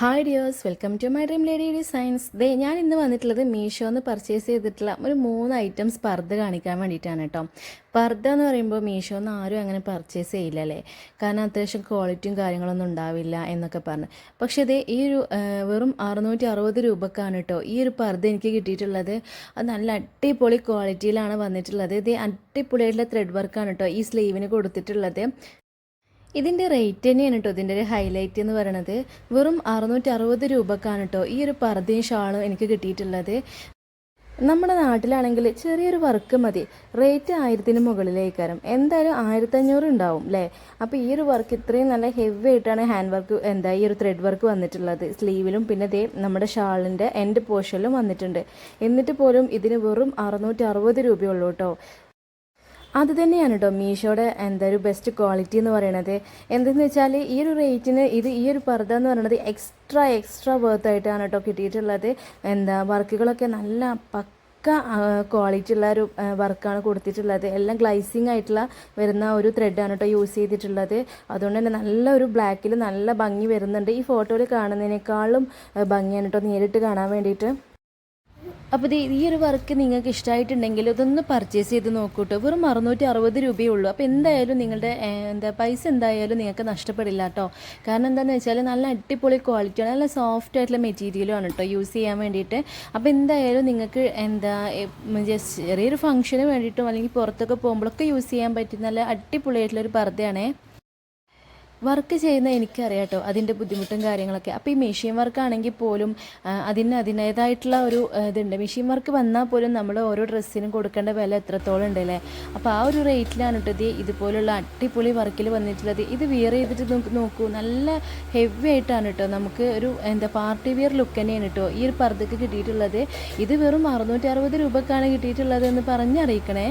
Hi dears, welcome to my dream lady designs. ഞാൻ ഇന്ന് വന്നിട്ടുള്ളത് മീഷോന്ന് പർച്ചേസ് ചെയ്തിട്ടുള്ള ഒരു 3 ഐറ്റംസ് പർദ്ദ കാണിക്കാൻ വേണ്ടിയിട്ടാണ് കേട്ടോ. പർദ്ദ എന്ന് പറയുമ്പോൾ മീഷോന്ന് ആരും അങ്ങനെ പർച്ചേസ് ചെയ്യില്ല അല്ലേ, കാരണം അത്യാവശ്യം ക്വാളിറ്റിയും കാര്യങ്ങളൊന്നും ഉണ്ടാവില്ല എന്നൊക്കെ പറഞ്ഞ്. പക്ഷേ ഈ ഒരു വെറും 660 രൂപക്കാണ് കേട്ടോ ഈ ഒരു പർദ്ദ എനിക്ക് കിട്ടിയിട്ടുള്ളത്. അത് നല്ല അടിപൊളി ക്വാളിറ്റിയിലാണ് വന്നിട്ടുള്ളത്. അടിപൊളിയായിട്ടുള്ള ത്രെഡ് വർക്കാണ് കേട്ടോ ഈ സ്ലീവിന് കൊടുത്തിട്ടുള്ളത്. ഇതിൻ്റെ റേറ്റ് തന്നെയാണ് കേട്ടോ ഇതിൻ്റെ ഒരു ഹൈലൈറ്റ് എന്ന് പറയുന്നത്. വെറും 660 രൂപക്കാണ് കേട്ടോ ഈ ഒരു പർദ്ദയും ഷാളും എനിക്ക് കിട്ടിയിട്ടുള്ളത്. നമ്മുടെ നാട്ടിലാണെങ്കിൽ ചെറിയൊരു വർക്ക് മതി, റേറ്റ് 1000-ന് മുകളിലേക്കാരം, എന്തായാലും 1500 ഉണ്ടാവും അല്ലേ. അപ്പോൾ ഈ ഒരു വർക്ക് ഇത്രയും നല്ല ഹെവി ആയിട്ടാണ് ഹാൻഡ് വർക്ക് ഈ ഒരു ത്രെഡ് വർക്ക് വന്നിട്ടുള്ളത് സ്ലീവിലും. പിന്നെ നമ്മുടെ ഷാളിൻ്റെ എൻഡ് പോർഷനിലും വന്നിട്ടുണ്ട്. എന്നിട്ട് പോലും ഇതിന് വെറും 660 രൂപയുള്ളൂ കേട്ടോ. അത് തന്നെയാണ് കേട്ടോ മീഷോയുടെ ഒരു ബെസ്റ്റ് ക്വാളിറ്റി എന്ന് പറയുന്നത്. എന്തെന്ന് വെച്ചാൽ ഈ ഒരു റേറ്റിന് ഈ ഒരു പർദ്ദ എന്ന് പറയുന്നത് എക്സ്ട്രാ വർത്തായിട്ടാണ് കേട്ടോ കിട്ടിയിട്ടുള്ളത്. വർക്കുകളൊക്കെ നല്ല പക്ക ക്വാളിറ്റി ഉള്ള ഒരു വർക്കാണ് കൊടുത്തിട്ടുള്ളത്. എല്ലാം ഗ്ലൈസിങ് ആയിട്ടുള്ള വരുന്ന ഒരു ത്രെഡാണ് കേട്ടോ യൂസ് ചെയ്തിട്ടുള്ളത്. അതുകൊണ്ട് തന്നെ നല്ല ഒരു ബ്ലാക്കിൽ നല്ല ഭംഗി വരുന്നുണ്ട്. ഈ ഫോട്ടോയിൽ കാണുന്നതിനേക്കാളും ഭംഗിയാണ് കേട്ടോ നേരിട്ട് കാണാൻ വേണ്ടിയിട്ട്. അപ്പോൾ ഈ ഒരു വർക്ക് നിങ്ങൾക്ക് ഇഷ്ടമായിട്ടുണ്ടെങ്കിൽ ഇതൊന്ന് പർച്ചേസ് ചെയ്ത് നോക്കൂട്ടോ. വെറും 660 രൂപയേ ഉള്ളൂ. അപ്പോൾ എന്തായാലും നിങ്ങളുടെ പൈസ എന്തായാലും നിങ്ങൾക്ക് നഷ്ടപ്പെടില്ല കേട്ടോ. കാരണം എന്താണെന്ന് വെച്ചാൽ നല്ല അടിപൊളി ക്വാളിറ്റിയാണ്, നല്ല സോഫ്റ്റ് ആയിട്ടുള്ള മെറ്റീരിയലുമാണ് കേട്ടോ യൂസ് ചെയ്യാൻ വേണ്ടിയിട്ട്. അപ്പോൾ എന്തായാലും നിങ്ങൾക്ക് ജസ്റ്റ് ചെറിയൊരു ഫംഗ്ഷന് വേണ്ടിയിട്ടും അല്ലെങ്കിൽ പുറത്തൊക്കെ പോകുമ്പോഴൊക്കെ യൂസ് ചെയ്യാൻ പറ്റുന്ന നല്ല അടിപൊളിയായിട്ടുള്ളൊരു പർദ്ദയാണേ. വർക്ക് ചെയ്യുന്ന എനിക്കറിയാം കേട്ടോ അതിൻ്റെ ബുദ്ധിമുട്ടും കാര്യങ്ങളൊക്കെ. അപ്പോൾ ഈ മെഷീൻ വർക്കാണെങ്കിൽ പോലും അതിൻ്റേതായിട്ടുള്ള ഒരു ഇതുണ്ട്. മെഷീൻ വർക്ക് വന്നാൽ പോലും നമ്മൾ ഓരോ ഡ്രസ്സിനും കൊടുക്കേണ്ട വില എത്രത്തോളം ഉണ്ടല്ലേ. അപ്പോൾ ആ ഒരു റേറ്റിലാണ് കേട്ടോ ഇതുപോലുള്ള അടിപൊളി വർക്കിൽ വന്നിട്ടുള്ളത്. ഇത് വിയർ ചെയ്തിട്ട് നോക്കൂ, നല്ല ഹെവി ആയിട്ടാണ് കേട്ടോ. നമുക്ക് ഒരു പാർട്ടി വിയർ ലുക്ക് തന്നെയാണ് കേട്ടോ ഈ ഒരു പർദ്ദക്ക് കിട്ടിയിട്ടുള്ളത്. ഇത് വെറും 660 രൂപക്കാണ് കിട്ടിയിട്ടുള്ളത് എന്ന് പറഞ്ഞറിയിക്കണേ.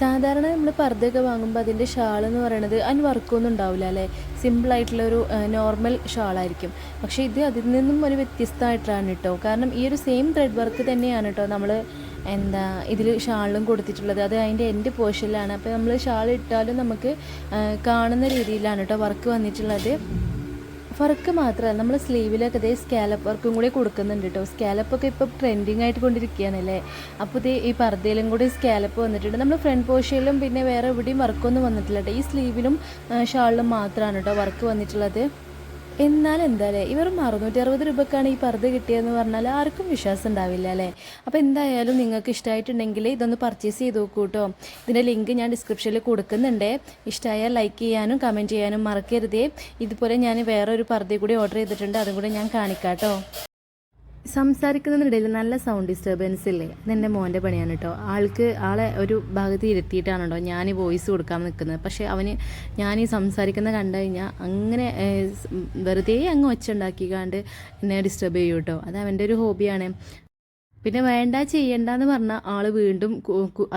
സാധാരണ നമ്മൾ പർദ്ദയൊക്കെ വാങ്ങുമ്പോൾ അതിൻ്റെ ഷാൾ എന്ന് പറയുന്നത് അതിന് വർക്കൊന്നും ഉണ്ടാവില്ല അല്ലേ, സിമ്പിളായിട്ടുള്ളൊരു നോർമൽ ഷാളായിരിക്കും. പക്ഷേ ഇത് അതിൽ നിന്നും ഒരു വ്യത്യസ്തമായിട്ടാണ് കേട്ടോ. കാരണം ഈ ഒരു സെയിം ത്രെഡ് വർക്ക് തന്നെയാണ് കേട്ടോ നമ്മൾ ഇതിൽ ഷാളിലും കൊടുത്തിട്ടുള്ളത്. അത് അതിൻ്റെ എൻഡ് പോർഷനിലാണ്. അപ്പോൾ നമ്മൾ ഷാൾ ഇട്ടാലും നമുക്ക് കാണുന്ന രീതിയിലാണ് കേട്ടോ വർക്ക് വന്നിട്ടുള്ളത്. വർക്ക് മാത്രമല്ല നമ്മൾ സ്ലീവിലൊക്കെ സ്കാലപ്പ് വർക്കും കൂടി കൊടുക്കുന്നുണ്ട് കേട്ടോ. സ്കാലപ്പൊക്കെ ഇപ്പോൾ ട്രെൻഡിങ് ആയിട്ട് കൊണ്ടിരിക്കുകയാണല്ലേ. അപ്പോൾ ഈ പർദ്ദയിലും കൂടി സ്കാലപ്പ് വന്നിട്ടുണ്ട്. നമ്മൾ ഫ്രണ്ട് പോർഷനിലും പിന്നെ വേറെ എവിടെയും വർക്കൊന്നും വന്നിട്ടില്ല കേട്ടോ. ഈ സ്ലീവിലും ഷാളിലും മാത്രമാണ് കേട്ടോ വർക്ക് വന്നിട്ടുള്ളത്. എന്നാൽ എന്തായാലും ഇവരും 660 രൂപക്കാണ് ഈ പർദ്ദ കിട്ടിയതെന്ന് പറഞ്ഞാൽ ആർക്കും വിശ്വാസം ഉണ്ടാവില്ല അല്ലേ. അപ്പോൾ എന്തായാലും നിങ്ങൾക്ക് ഇഷ്ടമായിട്ടുണ്ടെങ്കിൽ ഇതൊന്ന് പർച്ചേസ് ചെയ്ത് നോക്കൂ കേട്ടോ. ഇതിൻ്റെ ലിങ്ക് ഞാൻ ഡിസ്ക്രിപ്ഷനിൽ കൊടുക്കുന്നുണ്ട്. ഇഷ്ടമായാൽ ലൈക്ക് ചെയ്യാനും കമൻറ്റ് ചെയ്യാനും മറക്കരുതേ. ഇതുപോലെ ഞാൻ വേറൊരു പർദ്ദ കൂടി ഓർഡർ ചെയ്തിട്ടുണ്ട്, അതും കൂടി ഞാൻ കാണിക്കാം കേട്ടോ. സംസാരിക്കുന്നതിനിടയിൽ നല്ല സൗണ്ട് ഡിസ്റ്റർബൻസ് ഇല്ലേ, അതെൻ്റെ മോൻ്റെ പണിയാണ് കേട്ടോ. ആളെ ഒരു ഭാഗത്ത് ഇരുത്തിയിട്ടാണ് കേട്ടോ ഞാൻ ഈ വോയിസ് കൊടുക്കാൻ നിൽക്കുന്നത്. പക്ഷേ ഞാൻ ഈ സംസാരിക്കുന്ന കണ്ടു കഴിഞ്ഞാൽ അങ്ങനെ വെറുതെ അങ്ങ് ഒച്ച ഉണ്ടാക്കിക്കാണ്ട് എന്നെ ഡിസ്റ്റർബ് ചെയ്യും കേട്ടോ. അത് അവൻ്റെ ഒരു ഹോബിയാണ്. പിന്നെ ചെയ്യണ്ടെന്ന് പറഞ്ഞാൽ ആൾ വീണ്ടും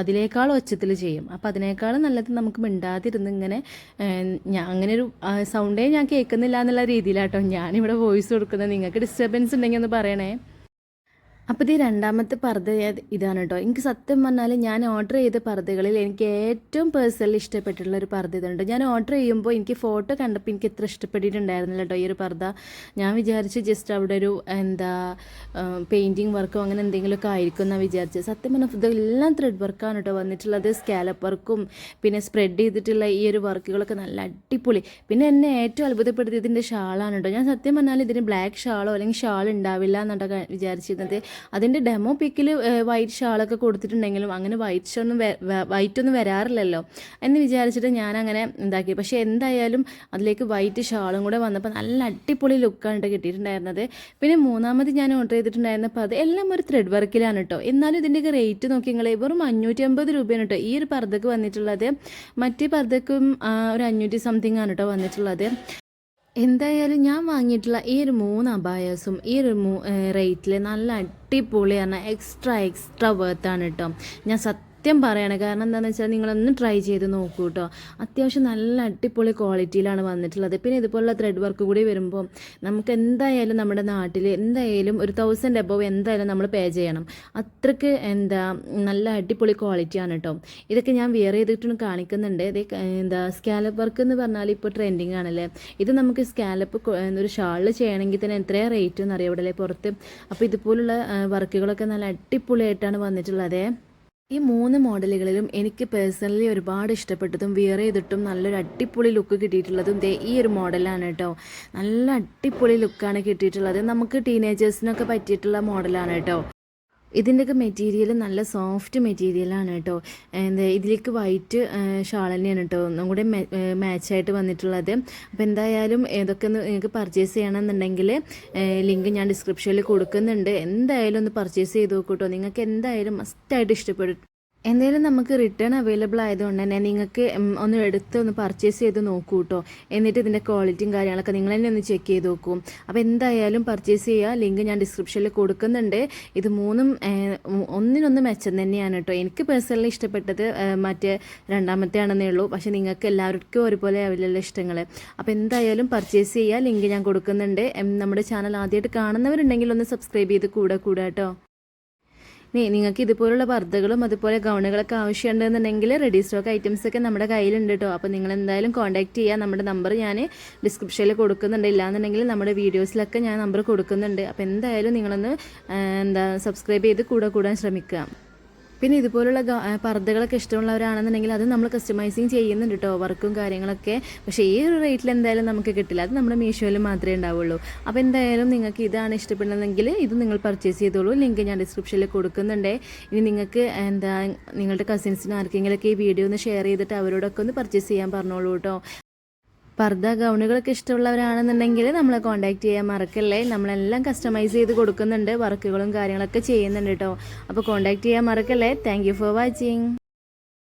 അതിനേക്കാൾ ഒച്ചത്തിൽ ചെയ്യും. അപ്പോൾ അതിനേക്കാളും നല്ലത് നമുക്ക് മിണ്ടാതിരുന്ന് ഇങ്ങനെ അങ്ങനെ ഒരു സൗണ്ടേ ഞാൻ കേൾക്കുന്നില്ല എന്നുള്ള രീതിയിലാട്ടോ ഞാനിവിടെ വോയിസ് കൊടുക്കുന്നത്. നിങ്ങൾക്ക് ഡിസ്റ്റർബൻസ് ഉണ്ടെങ്കിൽ ഒന്ന് പറയണേ. അപ്പോൾ രണ്ടാമത്തെ പർദ്ദ ഇതാണ് കേട്ടോ. എനിക്ക് സത്യം പറഞ്ഞാൽ ഞാൻ ഓർഡർ ചെയ്ത പർദ്ദകളിൽ എനിക്ക് ഏറ്റവും പേഴ്സണലി ഇഷ്ടപ്പെട്ടിട്ടുള്ള ഒരു പർദ്ദ ഇതുണ്ട്. ഞാൻ ഓർഡർ ചെയ്യുമ്പോൾ എനിക്ക് ഫോട്ടോ കണ്ടപ്പോൾ എനിക്ക് ഇത്ര ഇഷ്ടപ്പെട്ടിട്ടുണ്ടായിരുന്നില്ല കേട്ടോ ഈ ഒരു പർദ്ദ. ഞാൻ വിചാരിച്ച് ജസ്റ്റ് അവിടെ ഒരു പെയിൻറ്റിങ് വർക്കോ അങ്ങനെ എന്തെങ്കിലുമൊക്കെ ആയിരിക്കും എന്നാണ് വിചാരിച്ചത്. സത്യം പറഞ്ഞാൽ ഇതെല്ലാം ത്രെഡ് വർക്കാണ് കേട്ടോ വന്നിട്ടുള്ളത്. സ്കാലപ്പ് വർക്കും പിന്നെ സ്പ്രെഡ് ചെയ്തിട്ടുള്ള ഈ ഒരു വർക്കുകളൊക്കെ നല്ല അടിപൊളി. പിന്നെ എന്നെ ഏറ്റവും അത്ഭുതപ്പെടുത്തിയത് ഇതിൻ്റെ ഷാളാണ് കേട്ടോ. ഞാൻ സത്യം പറഞ്ഞാൽ ഇതിന് ബ്ലാക്ക് ഷാളോ അല്ലെങ്കിൽ ഷാൾ ഉണ്ടാവില്ല എന്നാണ് വിചാരിച്ചിരുന്നത്. അതിൻ്റെ ഡെമോ പിക്കിൽ വൈറ്റ് ഷാളൊക്കെ കൊടുത്തിട്ടുണ്ടെങ്കിലും അങ്ങനെ വൈറ്റ് ഒന്നും വരാറില്ലല്ലോ എന്ന് വിചാരിച്ചിട്ട് ഞാൻ അങ്ങനെ ഉണ്ടാക്കി. പക്ഷേ എന്തായാലും അതിലേക്ക് വൈറ്റ് ഷാളും കൂടെ വന്നപ്പോൾ നല്ല അടിപൊളി ലുക്കാണ് കിട്ടിയിട്ടുണ്ടായിരുന്നത്. പിന്നെ മൂന്നാമത് ഞാൻ ഓർഡർ ചെയ്തിട്ടുണ്ടായിരുന്നപ്പോൾ അത് എല്ലാം ഒരു ത്രെഡ് വർക്കിലാണ് കേട്ടോ. എന്നാലും ഇതിൻ്റെയൊക്കെ റേറ്റ് നോക്കി നിങ്ങൾ വെറും 550 രൂപയാണ് കേട്ടോ ഈ ഒരു പർദ്ദക്ക് വന്നിട്ടുള്ളത്. മറ്റേ പർദ്ദക്കും ഒരു 500 സംതിങ് ആണ് കേട്ടോ വന്നിട്ടുള്ളത്. എന്തായാലും ഞാൻ വാങ്ങിയിട്ടുള്ള ഈ ഒരു 3 അബായാസും ഈ ഒരു റേറ്റിൽ നല്ല അടിപൊളിയാണ്, എക്സ്ട്രാ വെർത്താണ് കേട്ടോ. ഞാൻ സത്യം പറയാണ്. കാരണം എന്താണെന്ന് വെച്ചാൽ നിങ്ങളൊന്ന് ട്രൈ ചെയ്ത് നോക്കൂ കേട്ടോ. അത്യാവശ്യം നല്ല അടിപൊളി ക്വാളിറ്റിയിലാണ് വന്നിട്ടുള്ളത്. പിന്നെ ഇതുപോലുള്ള ത്രെഡ് വർക്ക് കൂടി വരുമ്പോൾ നമുക്ക് എന്തായാലും നമ്മുടെ നാട്ടിൽ എന്തായാലും ഒരു 1000 എബോവ് എന്തായാലും നമ്മൾ പേ ചെയ്യണം. അത്രയ്ക്ക് നല്ല അടിപൊളി ക്വാളിറ്റിയാണ് കേട്ടോ. ഇതൊക്കെ ഞാൻ വെയർ ചെയ്തിട്ട് കാണിക്കുന്നുണ്ട്. ഇത് സ്കാലപ്പ് വർക്ക് എന്ന് പറഞ്ഞാൽ ഇപ്പോൾ ട്രെൻഡിങ് ആണല്ലേ. ഇത് നമുക്ക് സ്കാലപ്പ് ഒരു ഷാളിൽ ചെയ്യണമെങ്കിൽ തന്നെ എത്രയാണ് റേറ്റ് എന്ന് അറിയാം ഇവിടെ പുറത്ത്. അപ്പോൾ ഇതുപോലുള്ള വർക്കുകളൊക്കെ നല്ല അടിപൊളിയായിട്ടാണ് വന്നിട്ടുള്ളത്. ഈ 3 മോഡലുകളിലും എനിക്ക് പേഴ്സണലി ഒരുപാട് ഇഷ്ടപ്പെട്ടതും വെയർ ചെയ്തിട്ടും നല്ലൊരു അടിപൊളി ലുക്ക് കിട്ടിയിട്ടുള്ളതും ഈ ഒരു മോഡലാണ് കേട്ടോ. നല്ല അടിപൊളി ലുക്കാണ് കിട്ടിയിട്ടുള്ളത്. നമുക്ക് ടീനേജേഴ്സിനൊക്കെ പറ്റിയിട്ടുള്ള മോഡലാണ് കേട്ടോ. ഇതിൻ്റെയൊക്കെ മെറ്റീരിയൽ നല്ല സോഫ്റ്റ് മെറ്റീരിയലാണ് കേട്ടോ. ഇതിലേക്ക് വൈറ്റ് ഷാൾ തന്നെയാണ് കേട്ടോ ഒന്നും കൂടെ മാച്ചായിട്ട് വന്നിട്ടുള്ളത്. അപ്പോൾ എന്തായാലും ഇതൊക്കെ ഒന്ന് നിങ്ങൾക്ക് പർച്ചേസ് ചെയ്യണമെന്നുണ്ടെങ്കിൽ ലിങ്ക് ഞാൻ ഡിസ്ക്രിപ്ഷനിൽ കൊടുക്കുന്നുണ്ട്. എന്തായാലും ഒന്ന് പർച്ചേസ് ചെയ്ത് നോക്കൂ കേട്ടോ. നിങ്ങൾക്ക് എന്തായാലും മസ്റ്റായിട്ട് ഇഷ്ടപ്പെടും. എന്തായാലും നമുക്ക് റിട്ടേൺ അവൈലബിൾ ആയതുകൊണ്ട് തന്നെ നിങ്ങൾക്ക് ഒന്ന് എടുത്ത് ഒന്ന് പർച്ചേസ് ചെയ്ത് നോക്കൂ കേട്ടോ. എന്നിട്ട് ഇതിൻ്റെ ക്വാളിറ്റിയും കാര്യങ്ങളൊക്കെ നിങ്ങൾ തന്നെ ഒന്ന് ചെക്ക് ചെയ്ത് നോക്കും. അപ്പോൾ എന്തായാലും പർച്ചേസ് ചെയ്യുക. ലിങ്ക് ഞാൻ ഡിസ്ക്രിപ്ഷനിൽ കൊടുക്കുന്നുണ്ട്. ഇത് 3ഉം ഒന്നിനൊന്ന് മെച്ചം തന്നെയാണ് കേട്ടോ. എനിക്ക് പേഴ്സണലി ഇഷ്ടപ്പെട്ടത് മറ്റേ രണ്ടാമത്തെ ആണെന്നേ ഉള്ളൂ. പക്ഷേ നിങ്ങൾക്ക് എല്ലാവർക്കും ഒരുപോലെ ആവില്ലല്ലോ ഇഷ്ടങ്ങൾ. അപ്പോൾ എന്തായാലും പർച്ചേസ് ചെയ്യുക. ലിങ്ക് ഞാൻ കൊടുക്കുന്നുണ്ട്. നമ്മുടെ ചാനൽ ആദ്യമായിട്ട് കാണുന്നവരുണ്ടെങ്കിൽ ഒന്ന് സബ്സ്ക്രൈബ് ചെയ്ത് കൂടെ കേട്ടോ. നിങ്ങൾക്ക് ഇതുപോലുള്ള പർദ്ദകളും അതുപോലെ ഗൗണുകളൊക്കെ ആവശ്യമുണ്ടെന്നുണ്ടെങ്കിൽ റെഡി സ്റ്റോക്ക് ഐറ്റംസൊക്കെ നമ്മുടെ കയ്യിലുണ്ട് കേട്ടോ. അപ്പോൾ നിങ്ങൾ എന്തായാലും കോൺടാക്ട് ചെയ്യുക. നമ്മുടെ നമ്പർ ഞാൻ ഡിസ്ക്രിപ്ഷനിൽ കൊടുക്കുന്നുണ്ട്. ഇല്ലാന്നുണ്ടെങ്കിൽ നമ്മുടെ വീഡിയോസിലൊക്കെ ഞാൻ നമ്പർ കൊടുക്കുന്നുണ്ട്. അപ്പോൾ എന്തായാലും നിങ്ങളൊന്ന് സബ്സ്ക്രൈബ് ചെയ്ത് കൂടാൻ ശ്രമിക്കുക. പിന്നെ ഇതുപോലുള്ള പർദ്ദകളൊക്കെ ഇഷ്ടമുള്ളവരാണെന്നുണ്ടെങ്കിൽ അത് നമ്മൾ കസ്റ്റമൈസിങ് ചെയ്യുന്നുണ്ട് കേട്ടോ, വർക്കും കാര്യങ്ങളൊക്കെ. പക്ഷേ ഈ ഒരു റേറ്റിൽ എന്തായാലും നമുക്ക് കിട്ടില്ല. അത് നമ്മുടെ മീഷോയിൽ മാത്രമേ ഉണ്ടാവുള്ളൂ. അപ്പോൾ എന്തായാലും നിങ്ങൾക്ക് ഇതാണ് ഇഷ്ടപ്പെടുന്നതെങ്കിൽ ഇത് നിങ്ങൾ പർച്ചേസ് ചെയ്തോളൂ. ലിങ്ക് ഞാൻ ഡിസ്ക്രിപ്ഷനിൽ കൊടുക്കുന്നുണ്ട്. ഇനി നിങ്ങൾക്ക് നിങ്ങളുടെ കസിൻസിന് ആർക്കെങ്കിലുമൊക്കെ ഈ വീഡിയോ ഒന്ന് ഷെയർ ചെയ്തിട്ട് അവരോടൊക്കെ ഒന്ന് പർച്ചേസ് ചെയ്യാൻ പറഞ്ഞോളൂ കേട്ടോ. പർദ്ദ ഗൗണുകളൊക്കെ ഇഷ്ടമുള്ളവരാണെന്നുണ്ടെങ്കിൽ നമ്മളെ കോൺടാക്ട് ചെയ്യാൻ മറക്കല്ലേ. നമ്മളെല്ലാം കസ്റ്റമൈസ് ചെയ്ത് കൊടുക്കുന്നുണ്ട്, വർക്കുകളും കാര്യങ്ങളൊക്കെ ചെയ്യുന്നുണ്ട് കേട്ടോ. അപ്പോൾ കോൺടാക്ട് ചെയ്യാൻ മറക്കല്ലേ. Thank you for watching.